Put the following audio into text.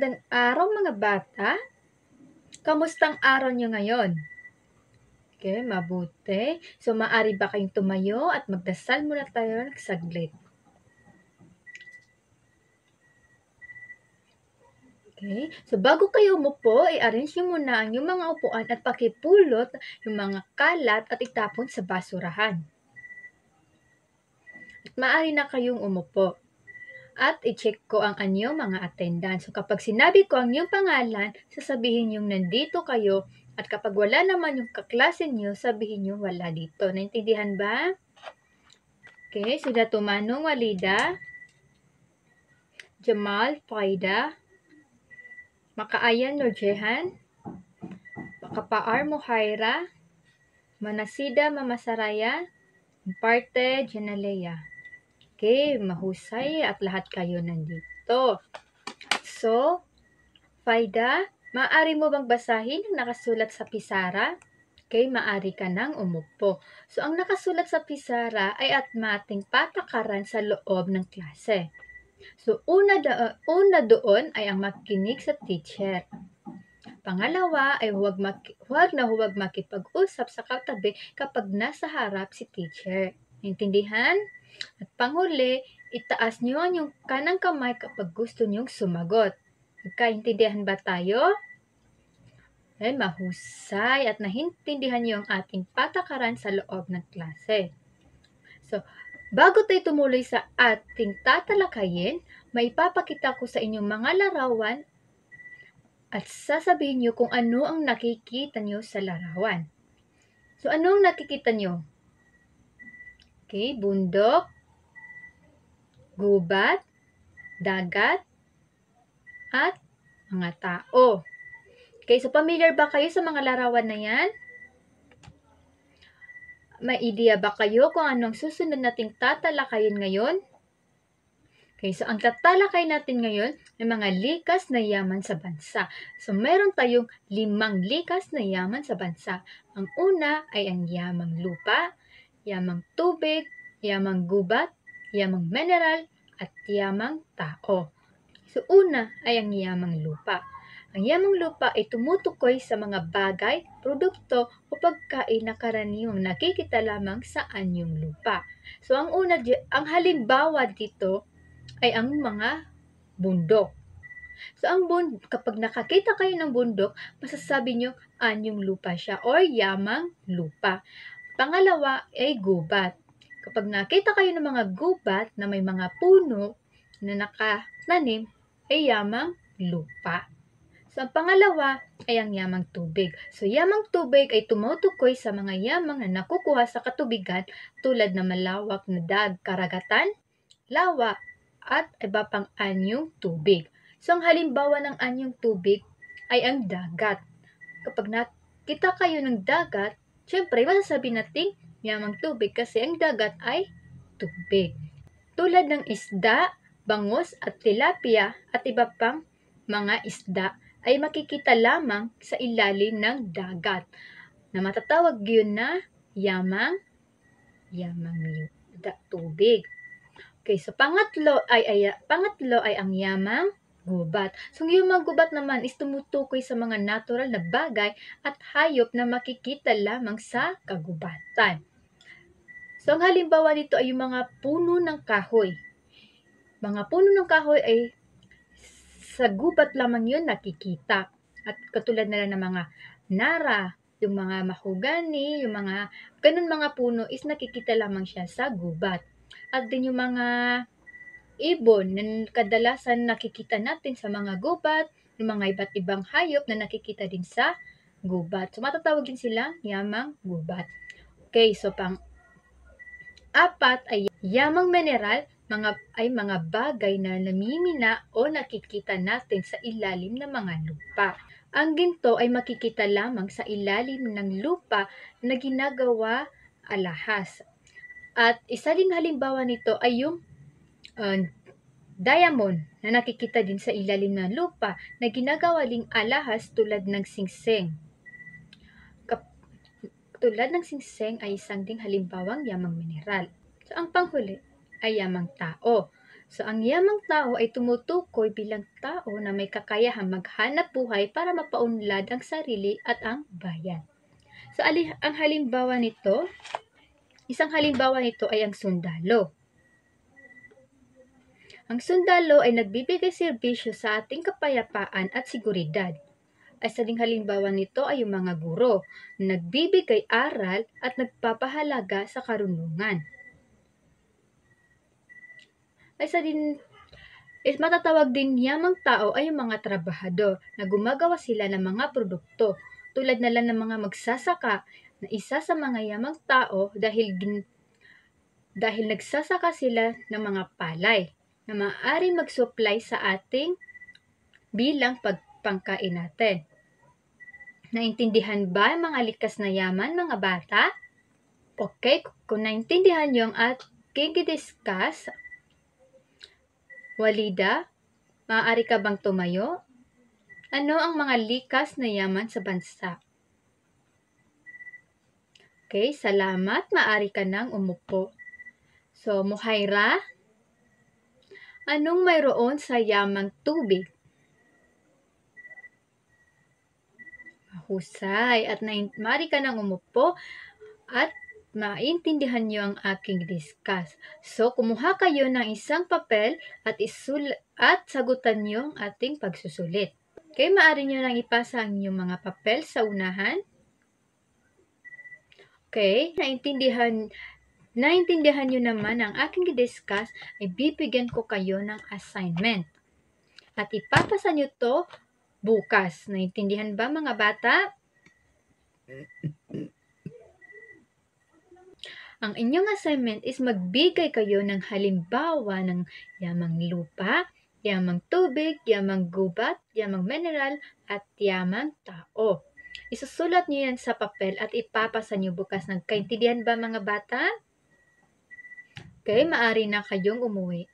Magandang araw mga bata. Kamustang araw niyo ngayon? Okay, mabuti. So, maaari ba kayong tumayo at magdasal muna tayo ng saglit? Okay, so bago kayo umupo, i-arrange niyo muna ang inyong mga upuan at pakipulot yung mga kalat at itapon sa basurahan. At maaari na kayong umupo. At i-check ko ang anyong mga attendance. So kapag sinabi ko ang inyong pangalan, sasabihin niyong nandito kayo at kapag wala naman yung kaklase niyo, sabihin niyo wala dito. Naintindihan ba? Okay, sila Tumanong Walida, Jamal Faida, Makaayan Nurjehan, Makapaar Mohaira, Manasida Mamasaraya, Parte Janalea. Okay, mahusay at lahat kayo nandito. So, Faida, maaari mo bang basahin ang nakasulat sa pisara? Okay, maaari ka nang umupo. So, ang nakasulat sa pisara ay ating patakaran sa loob ng klase. So, una doon ay ang makinig sa teacher. Pangalawa ay huwag makipag-usap sa katabi kapag nasa harap si teacher. Intindihan? At panghuli, itaas niyo ang inyong kanang kamay kapag gusto niyong sumagot. Nagkaintindihan ba tayo? Ay, mahusay at naintindihan niyo ang ating patakaran sa loob ng klase. So, bago tayo tumuloy sa ating tatalakayin, may ipapakita ko sa inyong mga larawan at sasabihin niyo kung ano ang nakikita niyo sa larawan. So, ano ang nakikita niyo? Okay, bundok, gubat, dagat, at mga tao. Okay, so familiar ba kayo sa mga larawan na yan? May idea ba kayo kung anong susunod nating tatalakayin ngayon? Okay, so ang tatalakay natin ngayon ay mga likas na yaman sa bansa. So meron tayong 5 likas na yaman sa bansa. Ang una ay ang yamang lupa, yamang tubig, yamang gubat, yamang mineral, at yamang tao. So una ay ang yamang lupa. Ang yamang lupa ay tumutukoy sa mga bagay, produkto o pagkain na karaniwang nakikita lamang sa anyong lupa. So ang halimbawa dito ay ang mga bundok. So kapag nakakita kayo ng bundok, masasabi nyo anyong lupa siya or yamang lupa. Pangalawa ay gubat. Kapag nakita kayo ng mga gubat na may mga puno na nakatanim, ay yamang lupa. So, ang pangalawa ay ang yamang tubig. So, yamang tubig ay tumutukoy sa mga yamang na nakukuha sa katubigan tulad ng malawak na karagatan, lawa, at iba pang anyong tubig. So, ang halimbawa ng anyong tubig ay ang dagat. Kapag nakita kayo ng dagat, syempre, masasabi natin yamang tubig kasi ang dagat ay tubig. Tulad ng isda, bangus at tilapia at iba pang mga isda ay makikita lamang sa ilalim ng dagat na matatawag yun na yamang tubig. Okay, so pangatlo ay ang yamang gubat. So yung mga gubat naman is tumutukoy sa mga natural na bagay at hayop na makikita lamang sa kagubatan. So ang halimbawa dito ay yung mga puno ng kahoy. Mga puno ng kahoy ay sa gubat lamang yun nakikita. At katulad na lang ng mga nara, yung mga mahogani, yung mga ganun mga puno is nakikita lamang siya sa gubat. At din yung mga ibon na kadalasan nakikita natin sa mga gubat, yung mga iba't ibang hayop na nakikita din sa gubat. So matatawag din sila yamang gubat. Okay, so pang-apat ay yamang mineral, mga bagay na namimina o nakikita natin sa ilalim ng mga lupa. Ang ginto ay makikita lamang sa ilalim ng lupa na ginagawa alahas. At isa ding halimbawa nito ay yung diamond na nakikita din sa ilalim ng lupa na ginagawa ding alahas tulad ng singsing. Tulad ng singsing ay isang ding halimbawang yamang mineral. So ang panghuli ay yamang tao. So, ang yamang tao ay tumutukoy bilang tao na may kakayahang maghanap buhay para mapaunlad ang sarili at ang bayan. So, isang halimbawa nito ay ang sundalo. Ang sundalo ay nagbibigay serbisyo sa ating kapayapaan at seguridad. Isa ding halimbawa nito ay yung mga guro, na nagbibigay aral at nagpapahalaga sa karunungan. Matatawag din yamang tao ay yung mga trabahador na gumagawa sila ng mga produkto, tulad na lang ng mga magsasaka na isa sa mga yamang tao dahil nagsasaka sila ng mga palay na maaaring mag-supply sa ating bilang pagpangkain natin. Naintindihan ba ang mga likas na yaman, mga bata? Okay, kung naintindihan niyo ang aking i-discuss, Walida, maaari ka bang tumayo? Ano ang mga likas na yaman sa bansa? Okay, salamat. Maaari ka nang umupo. So, Muhaira, anong mayroon sa yamang tubig? Husay. At maaari ka nang umupo at maintindihan niyo ang aking discuss. So, kumuha kayo ng isang papel at sagutan niyo ang ating pagsusulit. Okay, maaari niyo lang ipasa ang inyong mga papel sa unahan. Okay, naintindihan niyo naman ang aking discuss, ay bibigyan ko kayo ng assignment. At ipapasa niyo to bukas. Naintindihan ba, mga bata? Ang inyong assignment is magbigay kayo ng halimbawa ng yamang lupa, yamang tubig, yamang gubat, yamang mineral, at yamang tao. Isusulat niyo yan sa papel at ipapasa niyo bukas. Nagkaintindihan ba, mga bata? Okay, maaari na kayong umuwi.